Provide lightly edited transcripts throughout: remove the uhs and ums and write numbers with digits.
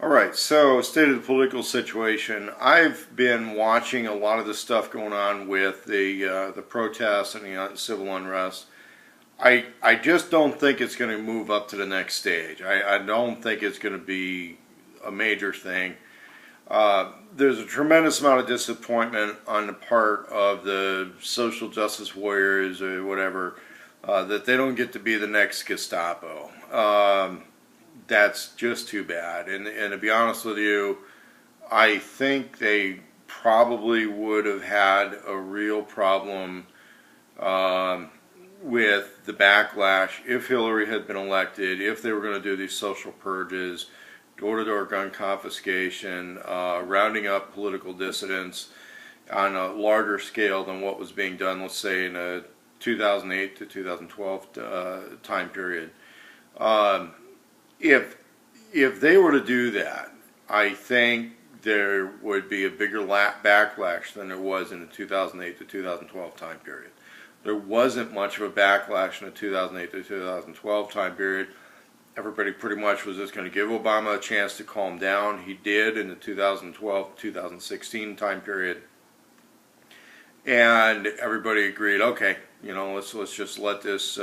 All right, so state of the political situation. I've been watching a lot of the stuff going on with the protests and the civil unrest. I just don't think it's going to move up to the next stage. I don't think it's going to be a major thing. There's a tremendous amount of disappointment on the part of the social justice warriors or whatever that they don't get to be the next Gestapo. That's just too bad. And to be honest with you, I think they probably would have had a real problem with the backlash if Hillary had been elected, if they were going to do these social purges, door-to-door gun confiscation, rounding up political dissidents on a larger scale than what was being done, let's say, in a 2008 to 2012 time period. If they were to do that, I think there would be a bigger backlash than there was in the 2008 to 2012 time period. There wasn't much of a backlash in the 2008 to 2012 time period. Everybody pretty much was just going to give Obama a chance to calm down. He did in the 2012-2016 time period. And everybody agreed, okay, let's just let this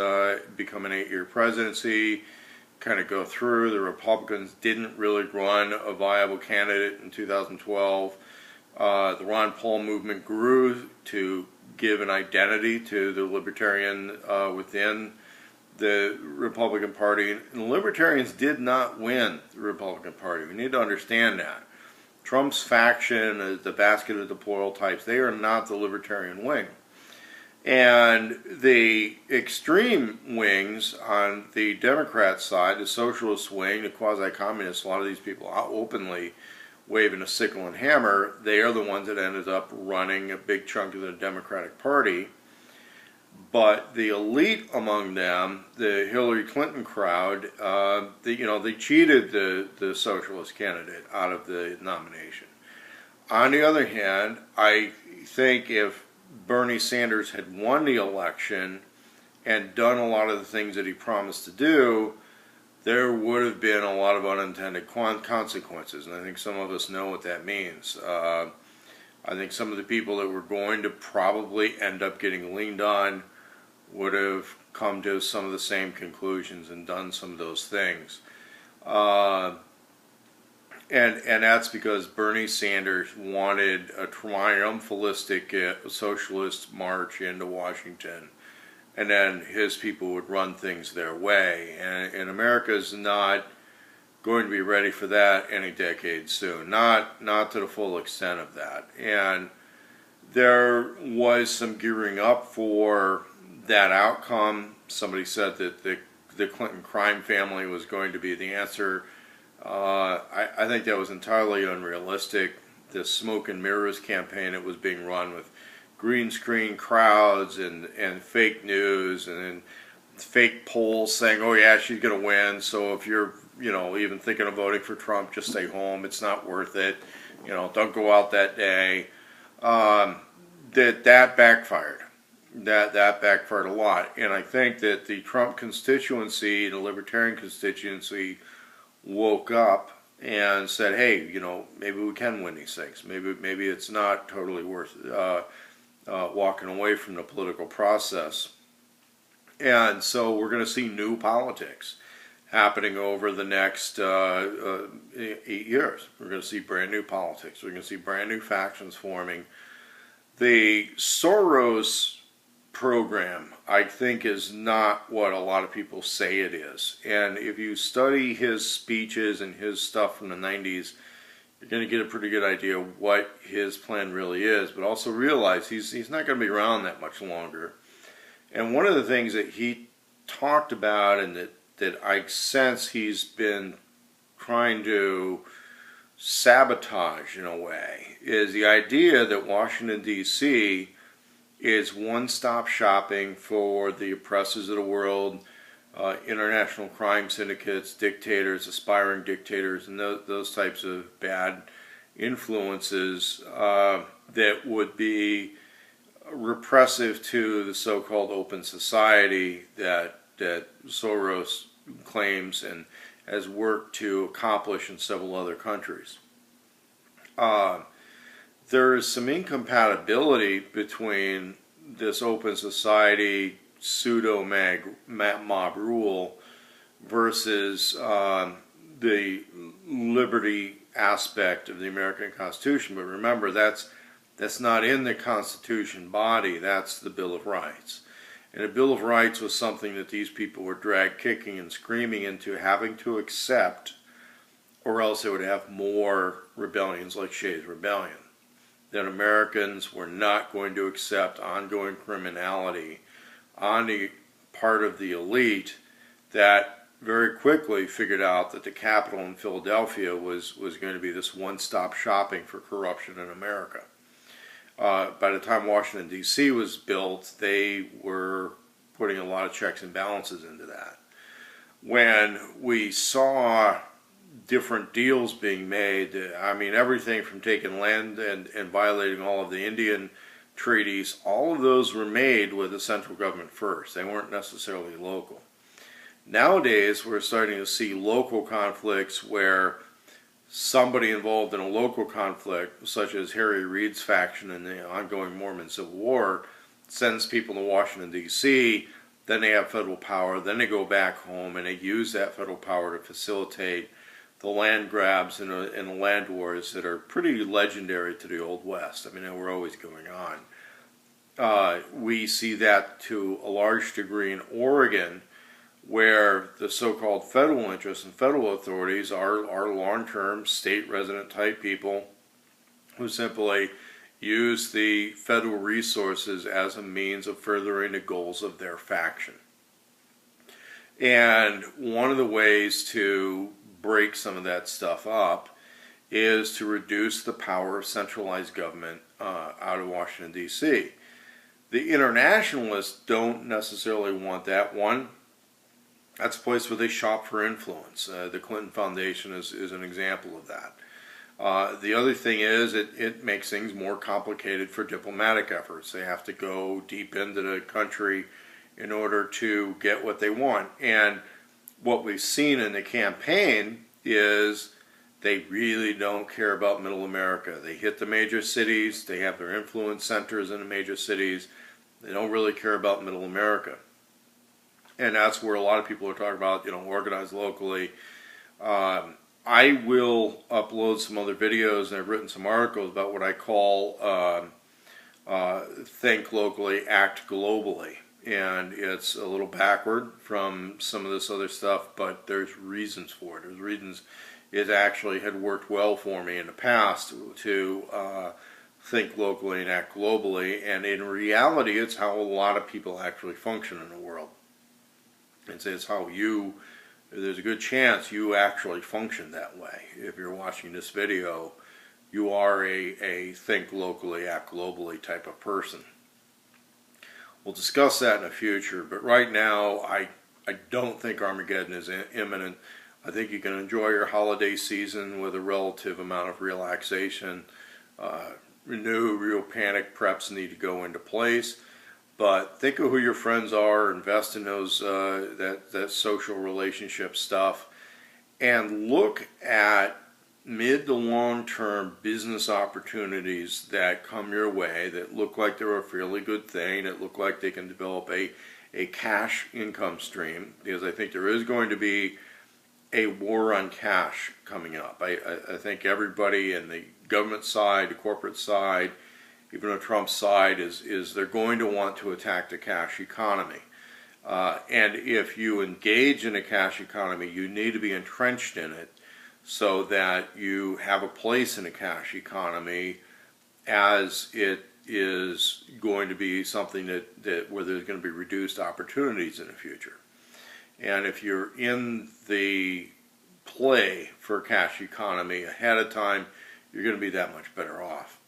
become an 8-year presidency, kind of go through. The Republicans didn't really run a viable candidate in 2012. The Ron Paul movement grew to give an identity to the libertarian within the Republican Party. And the libertarians did not win the Republican Party. We need to understand that. Trump's faction, the basket of deplorable types, they are not the libertarian wing. And the extreme wings on the Democrat side, the socialist wing, the quasi-communists, a lot of these people out openly waving a sickle and hammer, they are the ones that ended up running a big chunk of the Democratic Party. But the elite among them, the Hillary Clinton crowd, they cheated the socialist candidate out of the nomination. On the other hand, I think if Bernie Sanders had won the election and done a lot of the things that he promised to do, there would have been a lot of unintended consequences. And I think some of us know what that means. I think some of the people that were going to probably end up getting leaned on would have come to some of the same conclusions and done some of those things. And that's because Bernie Sanders wanted a triumphalistic socialist march into Washington, and then his people would run things their way. And America is not going to be ready for that any decade soon, not to the full extent of that. And there was some gearing up for that outcome. Somebody said that the Clinton crime family was going to be the answer. I think that was entirely unrealistic. The smoke and mirrors campaign that was being run with green screen crowds and fake news and fake polls saying, oh yeah, she's going to win, so if you're even thinking of voting for Trump, just stay home, it's not worth it, don't go out that day. That backfired. That backfired a lot. And I think that the Trump constituency, the Libertarian constituency, woke up and said, hey, maybe we can win these things. Maybe it's not totally worth walking away from the political process. And so we're going to see new politics happening over the next 8 years. We're going to see brand new politics. We're going to see brand new factions forming. The Soros program, I think, is not what a lot of people say it is. And if you study his speeches and his stuff from the 90s, you're going to get a pretty good idea of what his plan really is, but also realize he's not going to be around that much longer. And one of the things that he talked about and that I sense he's been trying to sabotage in a way is the idea that Washington, D.C. is one-stop shopping for the oppressors of the world, international crime syndicates, dictators, aspiring dictators, and those types of bad influences that would be repressive to the so-called open society that Soros claims and has worked to accomplish in several other countries. There is some incompatibility between this open society pseudo mob rule versus the liberty aspect of the American Constitution. But remember, that's not in the Constitution body, that's the Bill of Rights. And the Bill of Rights was something that these people were dragged kicking and screaming into having to accept, or else they would have more rebellions like Shays' Rebellion. That Americans were not going to accept ongoing criminality on the part of the elite that very quickly figured out that the Capitol in Philadelphia was going to be this one-stop shopping for corruption in America. By the time Washington, D.C. was built, they were putting a lot of checks and balances into that. When we saw different deals being made, I mean, everything from taking land and violating all of the Indian treaties, all of those were made with the central government first. They weren't necessarily local. Nowadays, we're starting to see local conflicts where somebody involved in a local conflict, such as Harry Reid's faction in the ongoing Mormon Civil War, sends people to Washington, D.C., then they have federal power, then they go back home and they use that federal power to facilitate the land grabs and the land wars that are pretty legendary to the Old West. I mean, they were always going on. We see that to a large degree in Oregon, where the so-called federal interests and federal authorities are long-term state resident type people who simply use the federal resources as a means of furthering the goals of their faction. And one of the ways to break some of that stuff up is to reduce the power of centralized government out of Washington, D.C. The internationalists don't necessarily want that. One, that's a place where they shop for influence. The Clinton Foundation is an example of that. The other thing is it makes things more complicated for diplomatic efforts. They have to go deep into the country in order to get what they want. And what we've seen in the campaign is they really don't care about Middle America. They hit the major cities. They have their influence centers in the major cities. They don't really care about Middle America. And that's where a lot of people are talking about, organize locally. I will upload some other videos, and I've written some articles about what I call think locally, act globally. And it's a little backward from some of this other stuff, but there's reasons for it. There's reasons it actually had worked well for me in the past to think locally and act globally. And in reality, it's how a lot of people actually function in the world. And so it's how there's a good chance you actually function that way. If you're watching this video, you are a think locally, act globally type of person. We'll discuss that in the future, but right now I don't think Armageddon is imminent. I think you can enjoy your holiday season with a relative amount of relaxation. No real panic preps need to go into place, but think of who your friends are, invest in those that social relationship stuff, and look at mid to long-term business opportunities that come your way that look like they're a fairly good thing, that look like they can develop a cash income stream, because I think there is going to be a war on cash coming up. I think everybody in the government side, the corporate side, even on Trump's side, is they're going to want to attack the cash economy. And if you engage in a cash economy, you need to be entrenched in it, so that you have a place in a cash economy, as it is going to be something that where there's going to be reduced opportunities in the future. And if you're in the play for cash economy ahead of time, you're going to be that much better off.